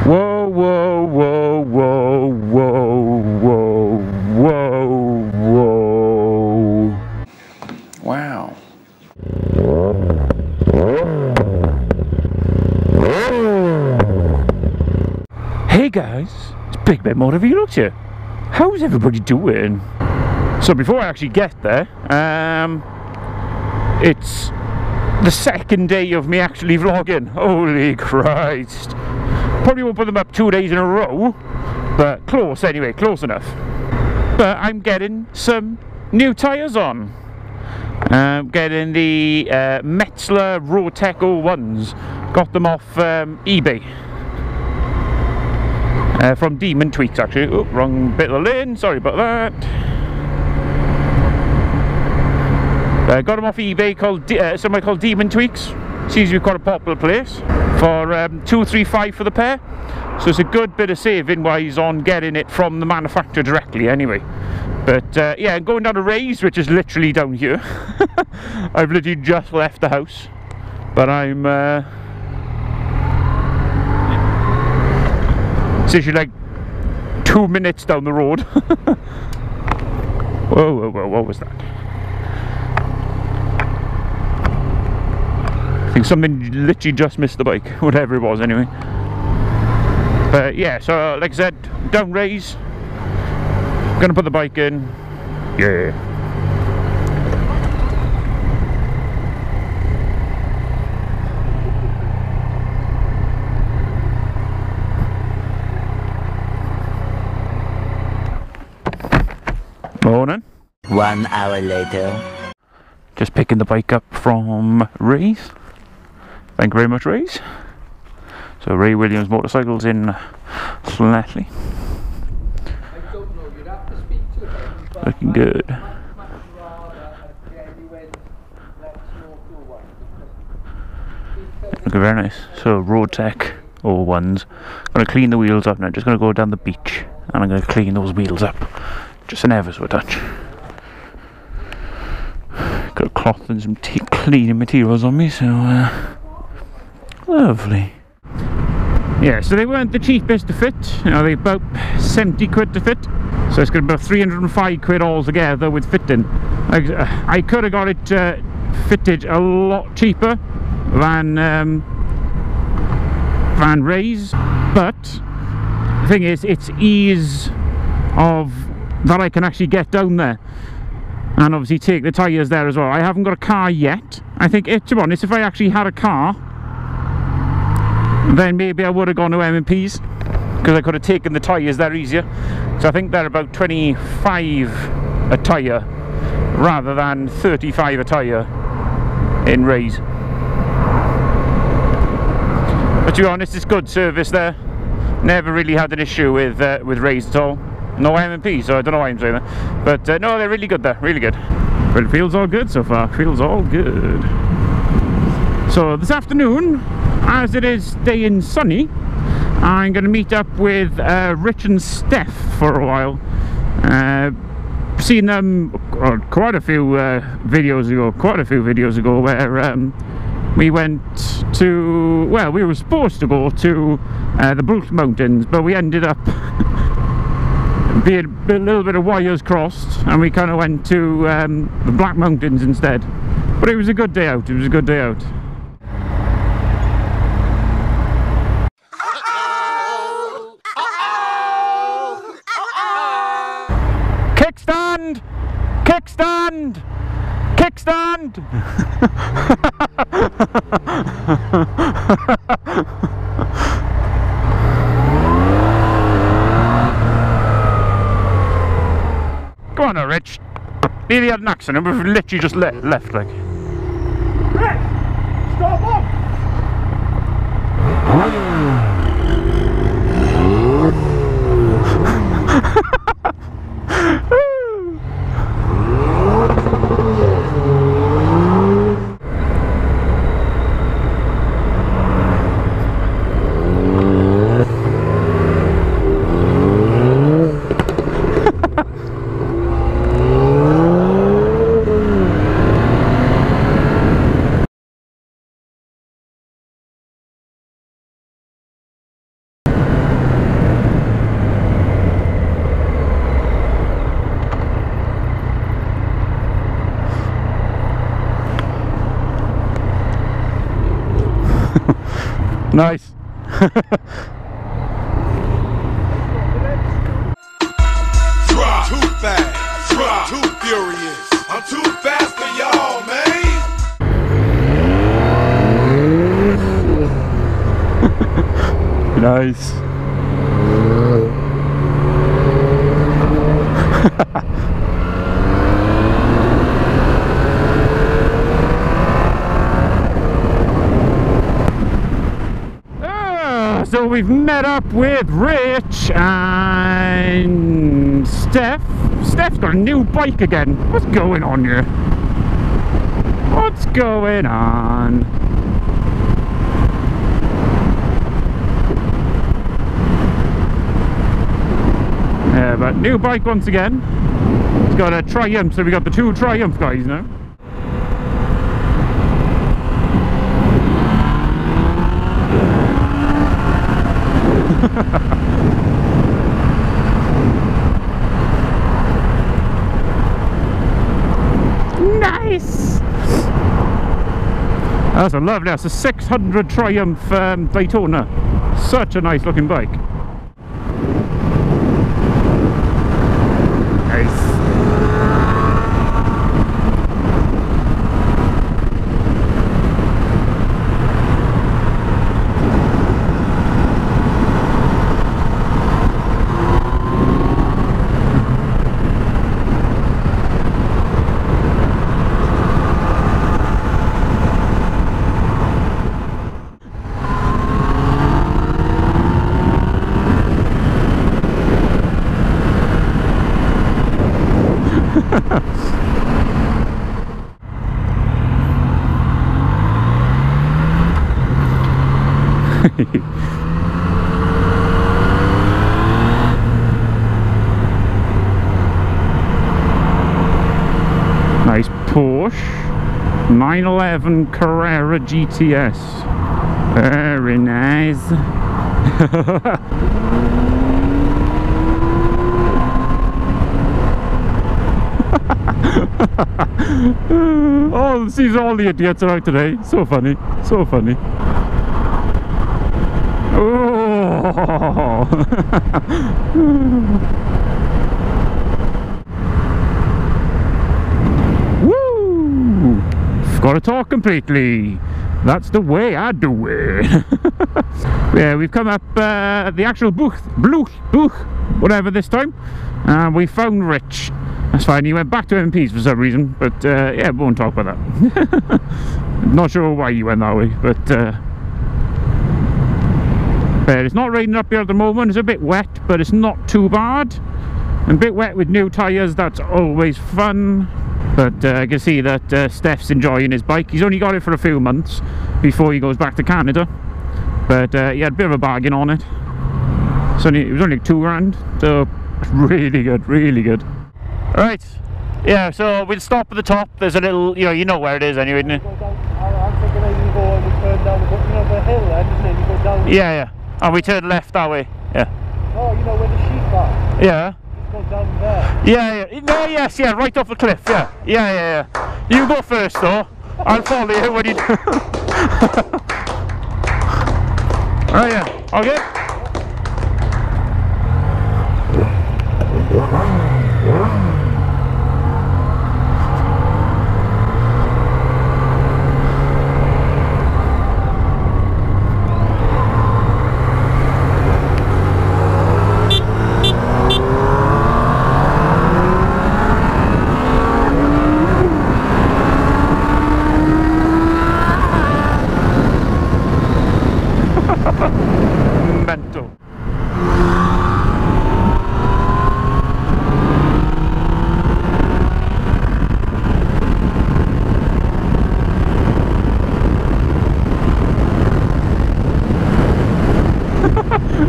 Whoa, whoa, whoa, whoa, whoa, whoa, whoa, whoa. Wow. Hey guys, it's BigBenMotoVlogs here. How's everybody doing? So before I actually get there, it's the second day of me actually vlogging. Holy Christ. Probably won't put them up 2 days in a row, but close anyway, close enough. But I'm getting some new tyres on. Getting the Metzler Roadtech 01s. Got them off eBay. From Demon Tweaks actually. Oh, wrong bit of the lane, sorry about that. Got them off eBay, somewhere called Demon Tweaks. Seems to be quite a popular place. For $235 for the pair. So it's a good bit of saving wise on getting it from the manufacturer directly anyway. But yeah, going down to Ray's, which is literally down here. I've literally just left the house. But I'm it's actually like 2 minutes down the road. Whoa, whoa, whoa, what was that? I think something literally just missed the bike, whatever it was anyway. But yeah, so like I said, down Ray's. Gonna put the bike in. Yeah. Morning. 1 hour later. Just picking the bike up from Ray's. Thank you very much, Ray's. So Ray Williams Motorcycles in Slathley. Looking good. Looking very nice. So Roadtech 01s. Gonna clean the wheels up now. Just gonna go down the beach and I'm gonna clean those wheels up. Just an ever so touch. Got a cloth and some cleaning materials on me, so lovely. Yeah, so they weren't the cheapest to fit. You know, they're about 70 quid to fit. So it's going to be about 305 quid altogether with fitting. I could have got it fitted a lot cheaper than Ray's, but the thing is, it's ease of that I can actually get down there and obviously take the tyres there as well. I haven't got a car yet. I think, to be honest, if I actually had a car, then maybe I would have gone to M&P's because I could have taken the tyres there easier. So I think they're about 25 a tyre rather than 35 a tyre in Ray's. But to be honest, it's good service there. Never really had an issue with Ray's at all. No M&P, so I don't know why I'm saying that. But no, they're really good there, really good. But it feels all good so far, feels all good. So this afternoon, as it is staying sunny, I'm going to meet up with Rich and Steph for a while. Seen them quite a few videos ago where we went to, well, we were supposed to go to the Bruce Mountains, but we ended up being a little bit of wires crossed and we kind of went to the Black Mountains instead. But it was a good day out, it was a good day out. Kickstand! Kickstand! Kickstand! Go on now, Rich. Nearly had an accident, we've literally just left like. Rich! Stop up! Nice. Too fast, too furious. I'm too fast for y'all, man. Nice. So we've met up with Rich and Steph. Steph's got a new bike again. What's going on here? What's going on? Yeah, but new bike once again. It's got a Triumph, so we got the two Triumph guys now. Nice. That's a lovely. That's a 600 Triumph Daytona. Such a nice looking bike. Nice. Nice Porsche 911 Carrera GTS. Very nice. Oh, see, all the idiots are out today. So funny, so funny. Oh. Woo! Gotta talk completely. That's the way I do it. Yeah, we've come up the actual booth, whatever this time. We found Rich. That's fine, he went back to MPs for some reason, but yeah, we won't talk about that. Not sure why he went that way, but it's not raining up here at the moment. It's a bit wet, but it's not too bad. A bit wet with new tyres, that's always fun. But I can see that Steph's enjoying his bike. He's only got it for a few months before he goes back to Canada. But he had a bit of a bargain on it. So it was only £2 grand, so really good, really good. Right, yeah, so we'll stop at the top. There's a little, you know where it is anyway, didn't you? I'm thinking maybe you go and we turn down the hill then, isn't it? You go down. Yeah. And we turn left that way, yeah. Oh, you know where the sheep are? Yeah. Go down there. Yeah. No, yes, yeah, right off the cliff, yeah. Yeah. You go first though. I'll follow you when you do. Right, yeah, okay. Mental.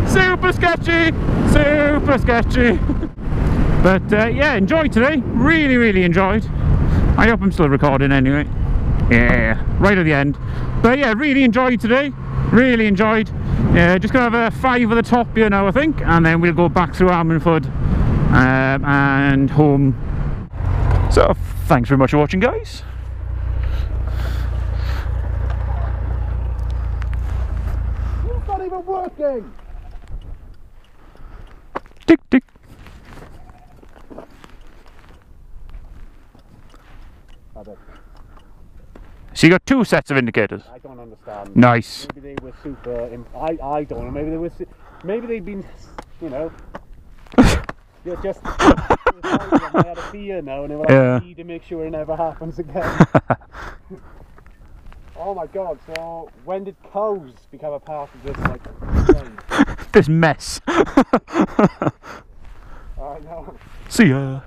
Super sketchy. But yeah, enjoyed today. Really enjoyed. I hope I'm still recording anyway. Yeah, right at the end. But yeah, really enjoyed today. Really enjoyed. Yeah, just gonna have a 5 at the top here now, I think, and then we'll go back through Ammanford and home. So thanks very much for watching, guys. even working! Tick, tick. So you got 2 sets of indicators? I don't understand. Nice. Maybe they were super... I don't know, maybe they were... Maybe they've been, you know... They're just... They had a fear now and they were like, Yeah. we need to make sure it never happens again. Oh my god, so when did cows become a part of this, like, game? This mess. I know. See ya.